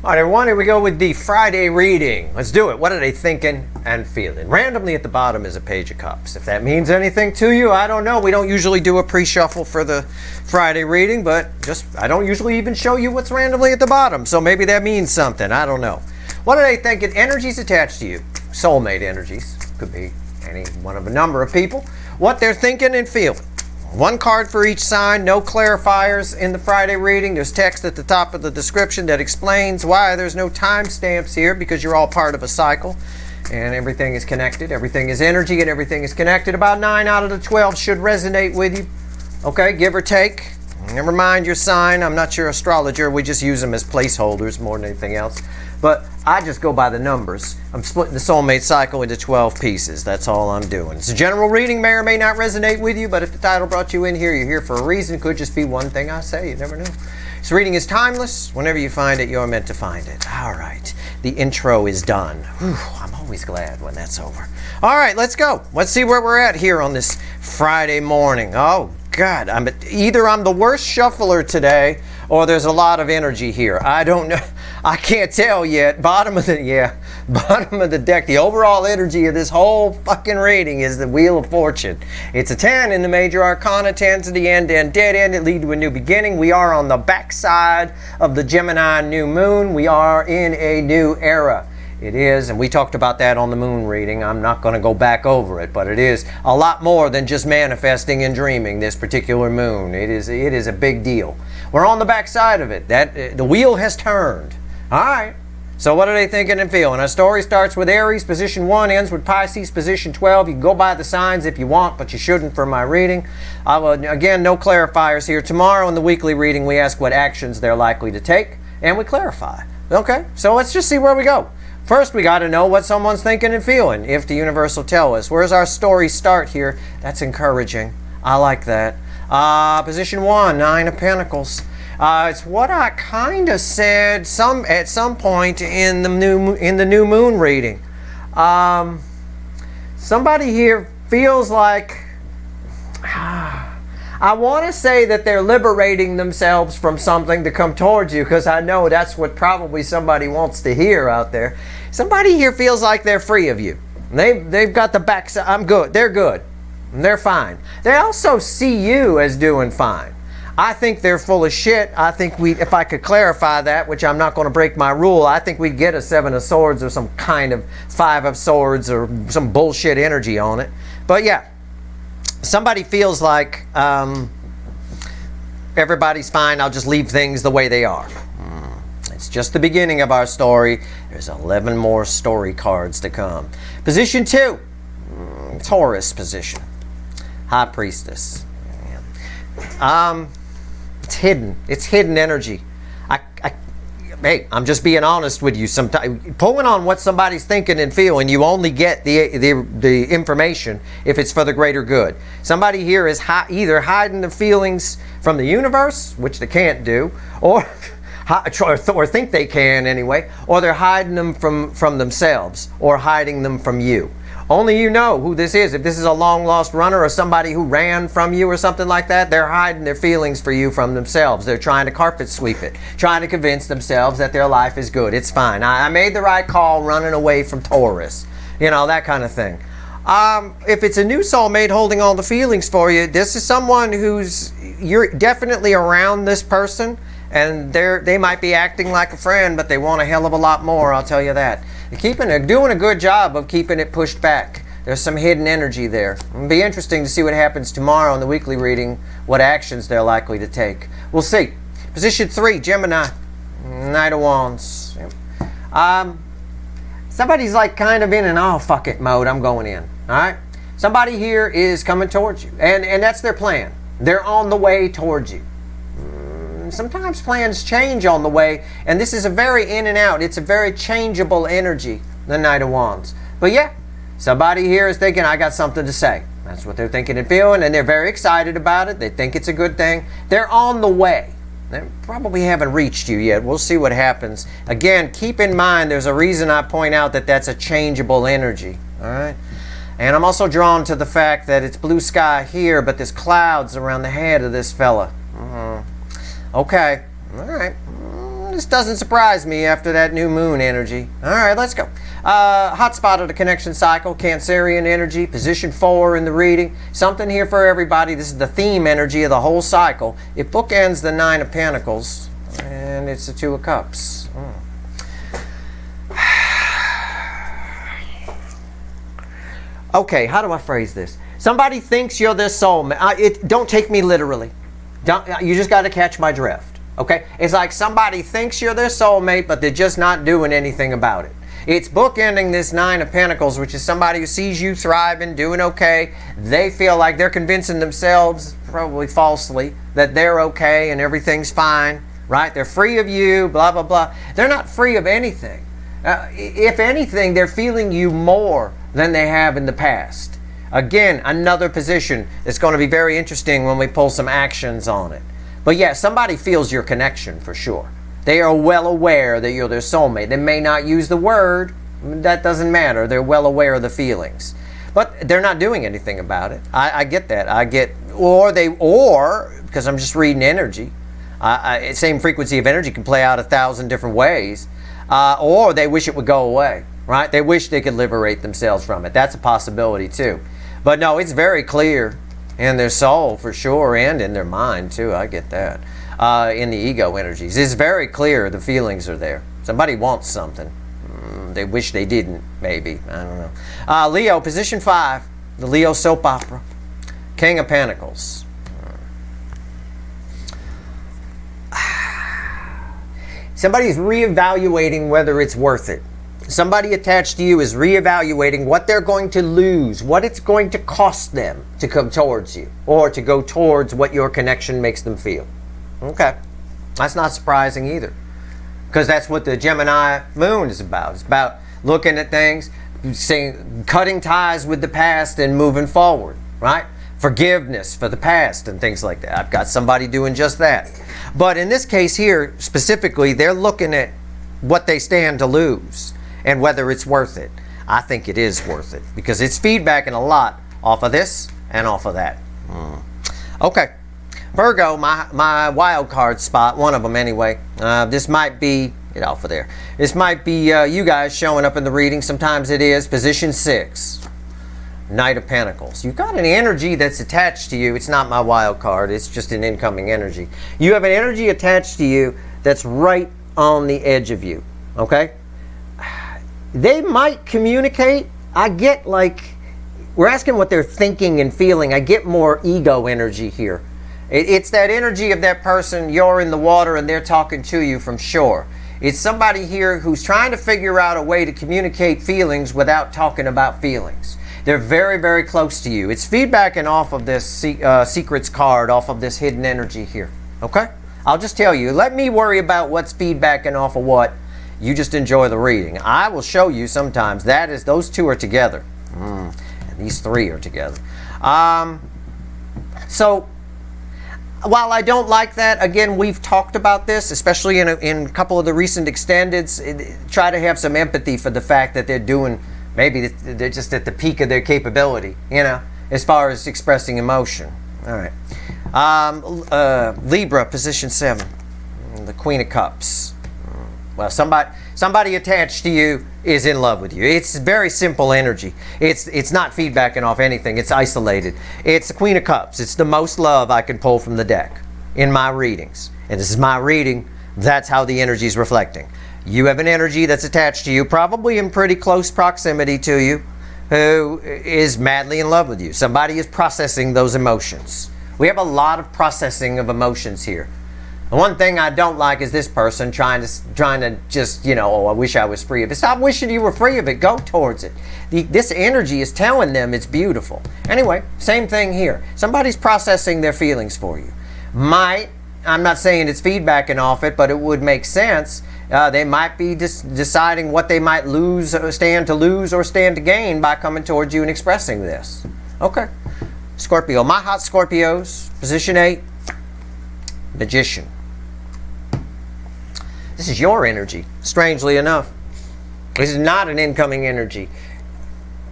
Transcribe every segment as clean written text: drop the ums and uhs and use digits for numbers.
All right, everyone, here we go with the Friday reading. Let's do it. What are they thinking and feeling? Randomly at the bottom is a page of cups. If that means anything to you, I don't know. We don't usually do a pre-shuffle for the Friday reading, but I don't usually even show you what's randomly at the bottom. So maybe that means something. I don't know. What are they thinking? Energies attached to you. Soulmate energies. Could be any one of a number of people. What they're thinking and feeling. One card for each sign, no clarifiers in the Friday reading. There's text at the top of the description that explains why there's no timestamps here, because you're all part of a cycle and everything is connected. Everything is energy and everything is connected. About 9 out of the 12 should resonate with you. Okay, give or take. Never mind your sign. I'm not your astrologer. We just use them as placeholders more than anything else. But I just go by the numbers. I'm splitting the soulmate cycle into 12 pieces. That's all I'm doing. It's a general reading, may or may not resonate with you, but if the title brought you in here, you're here for a reason. It could just be one thing I say. You never know. This reading is timeless. Whenever you find it, you're meant to find it. All right. The intro is done. Whew, I'm always glad when that's over. All right, let's go. Let's see where we're at here on this Friday morning. Oh, God. Either I'm the worst shuffler today or there's a lot of energy here. I don't know. I can't tell yet. Bottom of the deck. The overall energy of this whole fucking reading is the Wheel of Fortune. It's a 10 in the major arcana, 10 to the end and dead end. It leads to a new beginning. We are on the backside of the Gemini new moon. We are in a new era. It is, and we talked about that on the moon reading. I'm not going to go back over it, but it is a lot more than just manifesting and dreaming, this particular moon. It is a big deal. We're on the backside of it. The wheel has turned. All right. So what are they thinking and feeling? Our story starts with Aries, position 1, ends with Pisces, position 12. You can go by the signs if you want, but you shouldn't for my reading. Again, no clarifiers here. Tomorrow in the weekly reading, we ask what actions they're likely to take, and we clarify. Okay? So let's just see where we go. First, we got to know what someone's thinking and feeling, if the universe will tell us. Where's our story start here? That's encouraging. I like that. Position 1, 9 of Pentacles. It's what I kind of said at some point in the new moon reading. Somebody here feels like I want to say that they're liberating themselves from something to come towards you, because I know that's what probably somebody wants to hear out there. Somebody here feels like they're free of you. They've got the backside. I'm good. They're good. They're fine. They also see you as doing fine. I think they're full of shit. I think if I could clarify that, which I'm not going to break my rule, I think we'd get a 7 of Swords or some kind of 5 of Swords or some bullshit energy on it. But yeah, somebody feels like everybody's fine. I'll just leave things the way they are. It's just the beginning of our story. There's 11 more story cards to come. Position 2, Taurus position. High Priestess. It's hidden. It's hidden energy. Hey, I'm just being honest with you. Sometimes pulling on what somebody's thinking and feeling, you only get the information if it's for the greater good. Somebody here is either hiding the feelings from the universe, which they can't do, or think they can anyway, or they're hiding them from themselves, or hiding them from you. Only you know who this is. If this is a long-lost runner or somebody who ran from you or something like that, they're hiding their feelings for you from themselves. They're trying to carpet sweep it, trying to convince themselves that their life is good. It's fine. I made the right call running away from Taurus. You know, that kind of thing. If it's a new soulmate holding all the feelings for you, this is someone you're definitely around this person, and they might be acting like a friend, but they want a hell of a lot more, I'll tell you that. They're doing a good job of keeping it pushed back. There's some hidden energy there. It'll be interesting to see what happens tomorrow in the weekly reading, what actions they're likely to take. We'll see. Position 3, Gemini, Knight of Wands. Somebody's like kind of in an oh fuck it mode, I'm going in. All right? Somebody here is coming towards you, and that's their plan. They're on the way towards you. Sometimes plans change on the way, and this is a very in and out. It's a very changeable energy, the Knight of Wands. But yeah, somebody here is thinking, I got something to say. That's what they're thinking and feeling, and they're very excited about it. They think it's a good thing. They're on the way. They probably haven't reached you yet. We'll see what happens. Again, keep in mind, there's a reason I point out that that's a changeable energy. All right? And I'm also drawn to the fact that it's blue sky here, but there's clouds around the head of this fella. Okay. All right. This doesn't surprise me after that new moon energy. All right, let's go. Hot spot of the connection cycle, Cancerian energy, position 4 in the reading. Something here for everybody. This is the theme energy of the whole cycle. It bookends the 9 of Pentacles, and it's the 2 of Cups. Okay, how do I phrase this? Somebody thinks you're their soulmate. Don't take me literally. You just got to catch my drift. Okay? It's like somebody thinks you're their soulmate, but they're just not doing anything about it. It's bookending this 9 of Pentacles, which is somebody who sees you thriving, doing okay. They feel like they're convincing themselves, probably falsely, that they're okay and everything's fine, right? They're free of you, blah, blah, blah. They're not free of anything. If anything, they're feeling you more than they have in the past. Again, another position that's going to be very interesting when we pull some actions on it. But yeah, somebody feels your connection for sure. They are well aware that you're their soulmate. They may not use the word. That doesn't matter. They're well aware of the feelings. But they're not doing anything about it. I get that. Or because I'm just reading energy. Same frequency of energy can play out 1,000 different ways. Or they wish it would go away, right? They wish they could liberate themselves from it. That's a possibility too. But no, it's very clear in their soul for sure, and in their mind too. I get that. In the ego energies, it's very clear the feelings are there. Somebody wants something. They wish they didn't, maybe. I don't know. Leo, position 5, the Leo soap opera. King of Pentacles. Somebody's reevaluating whether it's worth it. Somebody attached to you is reevaluating what they're going to lose, what it's going to cost them to come towards you, or to go towards what your connection makes them feel. Okay. That's not surprising either. Because that's what the Gemini moon is about. It's about looking at things, saying, cutting ties with the past and moving forward, right? Forgiveness for the past and things like that. I've got somebody doing just that. But in this case here, specifically, they're looking at what they stand to lose and whether it's worth it. I think it is worth it because it's feedbacking a lot off of this and off of that. Okay. Virgo, my wild card spot, one of them anyway. This might be, get off of there. This might be you guys showing up in the reading. Sometimes it is. Position 6. Knight of Pentacles. You've got an energy that's attached to you. It's not my wild card. It's just an incoming energy. You have an energy attached to you that's right on the edge of you. Okay? They might communicate. I get we're asking what they're thinking and feeling. I get more ego energy here. It's that energy of that person. You're in the water and they're talking to you from shore. It's somebody here who's trying to figure out a way to communicate feelings without talking about feelings. They're very, very close to you. It's feedbacking off of this secrets card, off of this hidden energy here. Okay? I'll just tell you. Let me worry about what's feedbacking off of what. You just enjoy the reading. I will show you sometimes. Those two are together. And these 3 are together. So, while I don't like that, again, we've talked about this, especially in a couple of the recent extendeds. Try to have some empathy for the fact that they're doing, maybe they're just at the peak of their capability, as far as expressing emotion. All right. Libra, position 7, the Queen of Cups. Well, somebody attached to you is in love with you. It's very simple energy. It's not feedbacking off anything. It's isolated. It's the Queen of Cups. It's the most love I can pull from the deck in my readings. And this is my reading. That's how the energy is reflecting. You have an energy that's attached to you, probably in pretty close proximity to you, who is madly in love with you. Somebody is processing those emotions. We have a lot of processing of emotions here. The one thing I don't like is this person trying to just, I wish I was free of it. Stop wishing you were free of it. Go towards it. This energy is telling them it's beautiful. Anyway, same thing here. Somebody's processing their feelings for you. I'm not saying it's feedbacking off it, but it would make sense. They might be deciding what they might lose, or stand to gain by coming towards you and expressing this. Okay. Scorpio. My hot Scorpios, position 8, Magician. This is your energy, strangely enough. This is not an incoming energy.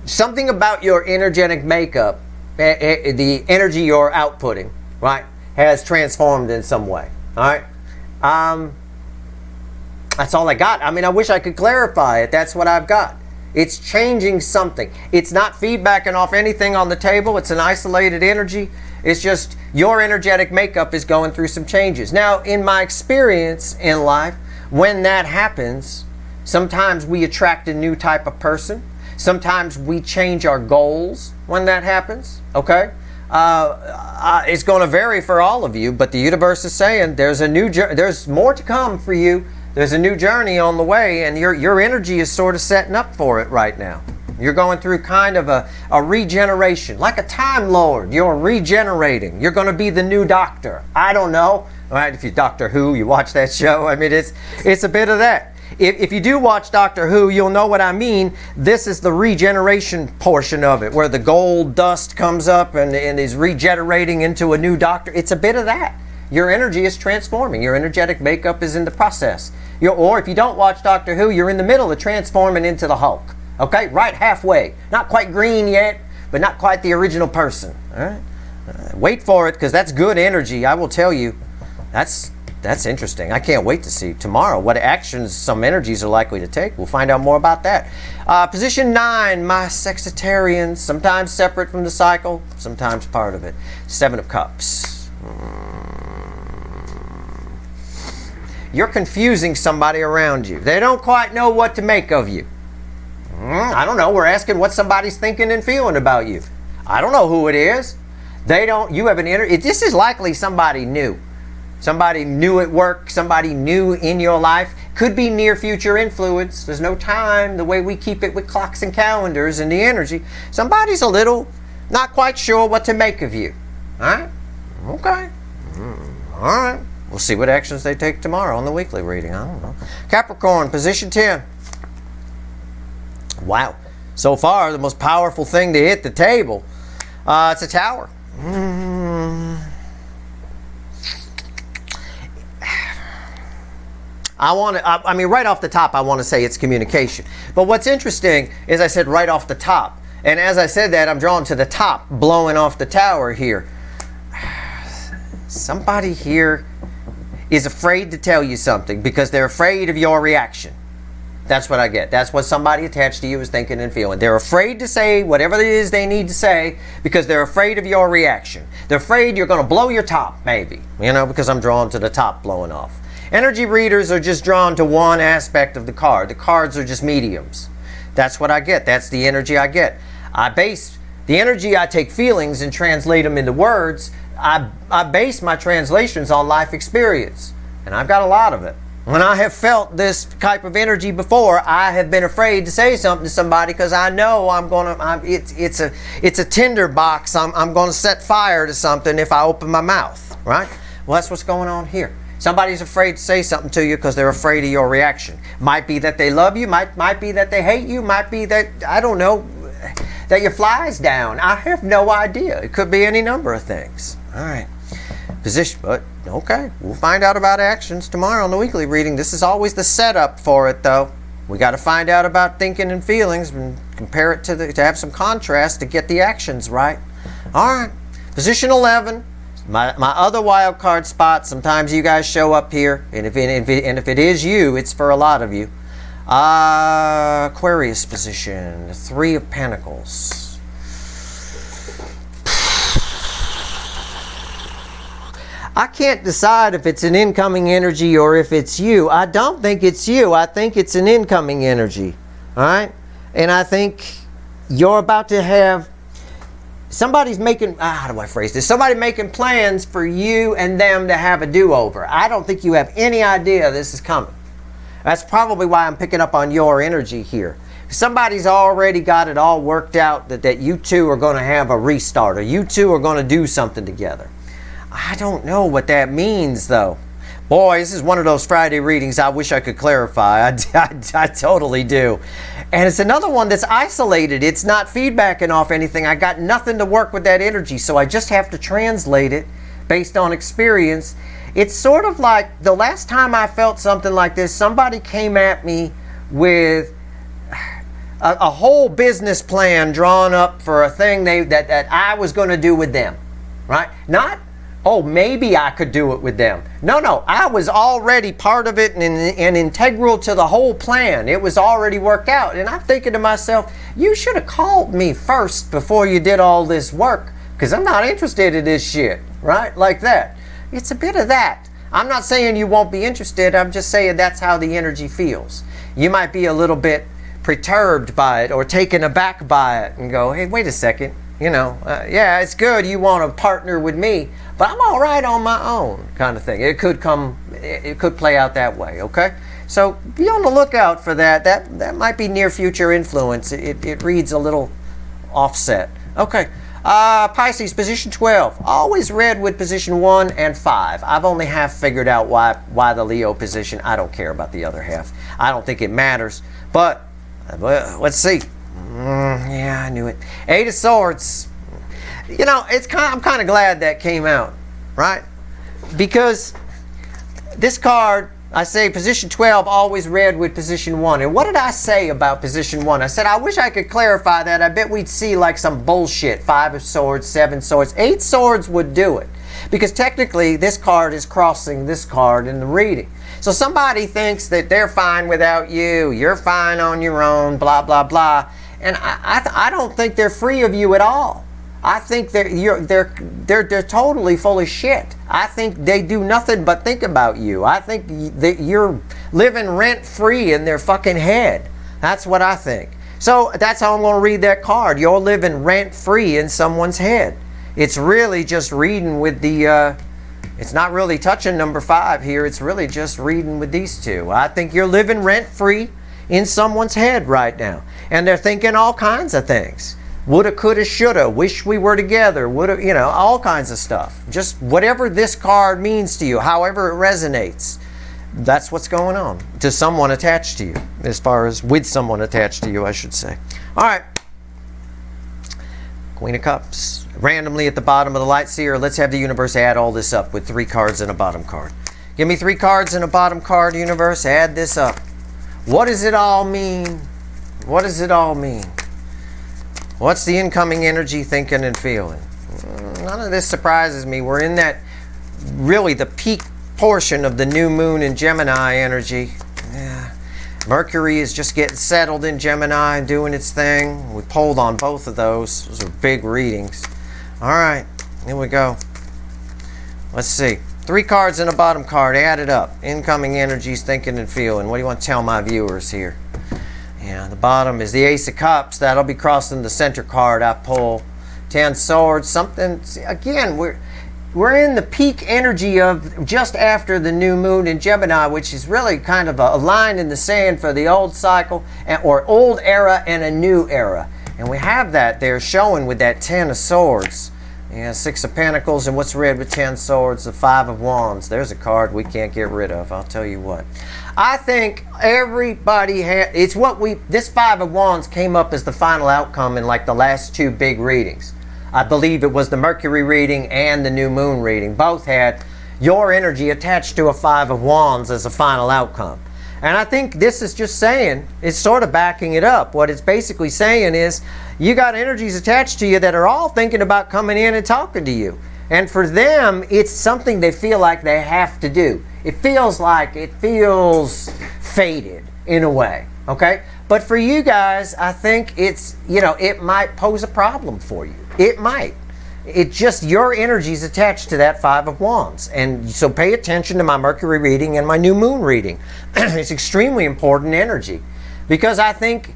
Something about your energetic makeup, the energy you're outputting, right, has transformed in some way. All right? That's all I got. I mean, I wish I could clarify it. That's what I've got. It's changing something. It's not feedbacking off anything on the table. It's an isolated energy. It's just your energetic makeup is going through some changes. Now, in my experience in life, when that happens, sometimes we attract a new type of person. Sometimes we change our goals when that happens, okay? It's going to vary for all of you, but the universe is saying there's more to come for you. There's a new journey on the way, and your energy is sort of setting up for it right now. You're going through kind of a regeneration, like a Time Lord. You're regenerating. You're going to be the new Doctor. I don't know. All right, if you Doctor Who, you watch that show. I mean, it's a bit of that. If you do watch Doctor Who, you'll know what I mean. This is the regeneration portion of it, where the gold dust comes up and is regenerating into a new Doctor. It's a bit of that. Your energy is transforming. Your energetic makeup is in the process. Or if you don't watch Doctor Who, you're in the middle of transforming into the Hulk. Okay? Right halfway. Not quite green yet, but not quite the original person. All right? Wait for it, because that's good energy. I will tell you. That's interesting. I can't wait to see tomorrow what actions some energies are likely to take. We'll find out more about that. Position 9, my Sextarians. Sometimes separate from the cycle, sometimes part of it. 7 of Cups. You're confusing somebody around you. They don't quite know what to make of you. I don't know. We're asking what somebody's thinking and feeling about you. I don't know who it is. You have an this is likely somebody new. Somebody new at work, somebody new in your life. Could be near future influence. There's no time, the way we keep it with clocks and calendars and the energy. Somebody's a little not quite sure what to make of you. All right? Okay. All right. We'll see what actions they take tomorrow on the weekly reading. I don't know. Capricorn, position 10. Wow. So far, the most powerful thing to hit the table. It's a Tower. I mean, right off the top, I want to say it's communication. But what's interesting is I said right off the top. And as I said that, I'm drawn to the top, blowing off the Tower here. Somebody here is afraid to tell you something because they're afraid of your reaction. That's what I get. That's what somebody attached to you is thinking and feeling. They're afraid to say whatever it is they need to say because they're afraid of your reaction. They're afraid you're going to blow your top, maybe. Because I'm drawn to the top blowing off. Energy readers are just drawn to one aspect of the card. The cards are just mediums. That's what I get. That's the energy I get. I base the energy, I take feelings and translate them into words. I base my translations on life experience. And I've got a lot of it. When I have felt this type of energy before, I have been afraid to say something to somebody because I know it's a tinder box. I'm going to set fire to something if I open my mouth, right? Well, that's what's going on here. Somebody's afraid to say something to you because they're afraid of your reaction. Might be that they love you, might be that they hate you, might be that, I don't know, that your fly's down. I have no idea. It could be any number of things. All right. Position, but okay. We'll find out about actions tomorrow on the weekly reading. This is always the setup for it, though. We got to find out about thinking and feelings and compare it to have some contrast to get the actions right. All right. Position 11. My other wild card spot. Sometimes you guys show up here, and if it is you, it's for a lot of you. Aquarius position, 3 of Pentacles. I can't decide if it's an incoming energy or if it's you. I don't think it's you. I think it's an incoming energy. All right? And I think you're about to have somebody's making, how do I phrase this? Somebody making plans for you and them to have a do-over. I don't think you have any idea this is coming. That's probably why I'm picking up on your energy here. Somebody's already got it all worked out that you two are going to have a restart, or you two are going to do something together. I don't know what that means, though. Boy, this is one of those Friday readings I wish I could clarify. I totally do. And it's another one that's isolated. It's not feedbacking off anything. I got nothing to work with that energy, so I just have to translate it based on experience. It's sort of like the last time I felt something like this, somebody came at me with a whole business plan drawn up for a thing that I was going to do with them, right? Not oh, maybe I could do it with them. No, I was already part of it and integral to the whole plan. It was already worked out. And I'm thinking to myself, you should have called me first before you did all this work, because I'm not interested in this shit, right? Like that. It's a bit of that. I'm not saying you won't be interested. I'm just saying that's how the energy feels. You might be a little bit perturbed by it or taken aback by it and go, hey, wait a second. Yeah, it's good you want to partner with me, but I'm all right on my own, kind of thing. It could play out that way, okay? So be on the lookout for that. That might be near future influence. It reads a little offset. Okay, Pisces, position 12. Always read with position 1 and 5. I've only half figured out why the Leo position. I don't care about the other half. I don't think it matters, but let's see. Yeah, I knew it. 8 of Swords. I'm kind of glad that came out, right? Because this card, I say position 12 always read with position 1. And what did I say about position 1? I said, I wish I could clarify that. I bet we'd see like some bullshit. 5 of Swords, 7 Swords. 8 Swords would do it. Because technically, this card is crossing this card in the reading. So somebody thinks that they're fine without you. You're fine on your own, blah, blah, blah. And I don't think they're free of you at all. I think they're totally full of shit. I think they do nothing but think about you. I think that you're living rent-free in their fucking head. That's what I think. So that's how I'm going to read that card. You're living rent-free in someone's head. It's really just reading with the... it's not really touching number 5 here. It's really just reading with these two. I think you're living rent-free in someone's head right now. And they're thinking all kinds of things. Woulda, coulda, shoulda, wish we were together, woulda, all kinds of stuff. Just whatever this card means to you, however it resonates, that's what's going on to someone attached to you, as far as with someone attached to you, I should say. All right. Queen of Cups. Randomly at the bottom of the light seer, let's have the universe add all this up with 3 cards and a bottom card. Give me 3 cards and a bottom card, universe. Add this up. What does it all mean? What does it all mean? What's the incoming energy thinking and feeling? None of this surprises me. We're in that, really the peak portion of the new moon in Gemini energy. Yeah. Mercury is just getting settled in Gemini and doing its thing. We pulled on both of those. Those are big readings. All right, here we go. Let's see. 3 cards and a bottom card. Add it up. Incoming energies thinking and feeling. What do you want to tell my viewers here? Yeah, the bottom is the Ace of Cups. That'll be crossing the center card I pull. 10 Swords. Something, again, we're in the peak energy of just after the new moon in Gemini, which is really kind of a line in the sand for the old cycle, or old era and a new era. And we have that there showing with that 10 of Swords. Yeah, 6 of Pentacles, and what's read with 10 Swords? The 5 of Wands. There's a card we can't get rid of, I'll tell you what. I think everybody it's what this 5 of Wands came up as the final outcome in like the last 2 big readings. I believe it was the Mercury reading and the new moon reading. Both had your energy attached to a 5 of Wands as a final outcome. And I think this is just saying, it's sort of backing it up. What it's basically saying is, you got energies attached to you that are all thinking about coming in and talking to you. And for them, it's something they feel like they have to do. It feels fated in a way, okay? But for you guys, I think it's, it might pose a problem for you. It might. It's just your energy is attached to that 5 of Wands. And so pay attention to my Mercury reading and my new moon reading. It's extremely important energy. Because I think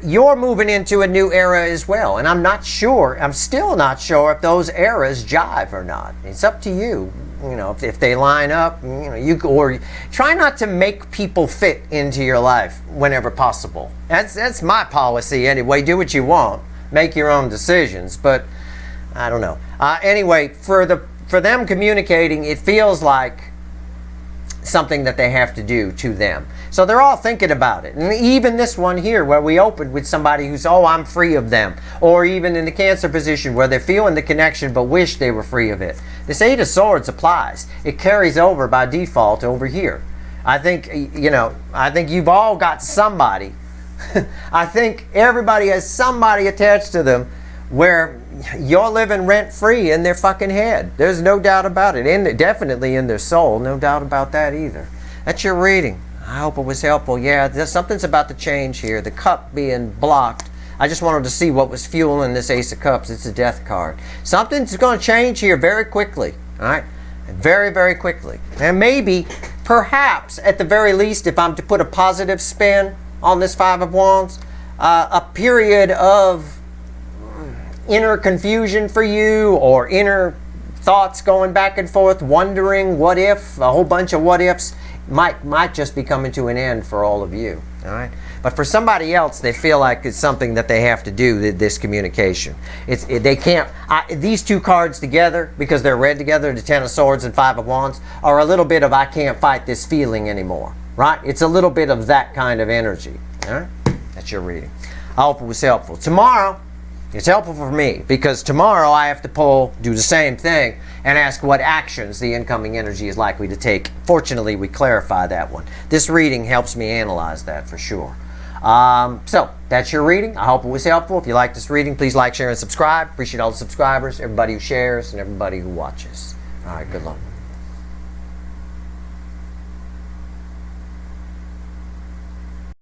you're moving into a new era as well. And I'm still not sure if those eras jive or not. It's up to you. If they line up, or try not to make people fit into your life whenever possible. That's my policy anyway. Do what you want. Make your own decisions, but I don't know. Anyway, for them communicating, it feels like something that they have to do to them. So they're all thinking about it. And even this one here where we opened with somebody who's, I'm free of them. Or even in the Cancer position where they're feeling the connection but wish they were free of it. This 8 of Swords applies. It carries over by default over here. I think you've all got somebody. I think everybody has somebody attached to them where you're living rent-free in their fucking head. There's no doubt about it. Definitely in their soul. No doubt about that either. That's your reading. I hope it was helpful. Yeah, something's about to change here. The cup being blocked. I just wanted to see what was fueling this Ace of Cups. It's a death card. Something's going to change here very quickly. All right? Very, very quickly. And maybe, perhaps, at the very least, if I'm to put a positive spin on this Five of Wands, a period of inner confusion for you, or inner thoughts going back and forth, wondering what if, a whole bunch of what ifs, might just be coming to an end for all of you. All right? But for somebody else, they feel like it's something that they have to do, this communication. They can't, these two cards together, because they're read together, the Ten of Swords and Five of Wands, are a little bit of I can't fight this feeling anymore. Right? It's a little bit of that kind of energy. All right? That's your reading. I hope it was helpful. Tomorrow, it's helpful for me, because tomorrow I have to do the same thing, and ask what actions the incoming energy is likely to take. Fortunately, we clarify that one. This reading helps me analyze that for sure. So, that's your reading. I hope it was helpful. If you like this reading, please like, share, and subscribe. Appreciate all the subscribers, everybody who shares, and everybody who watches. All right, good luck.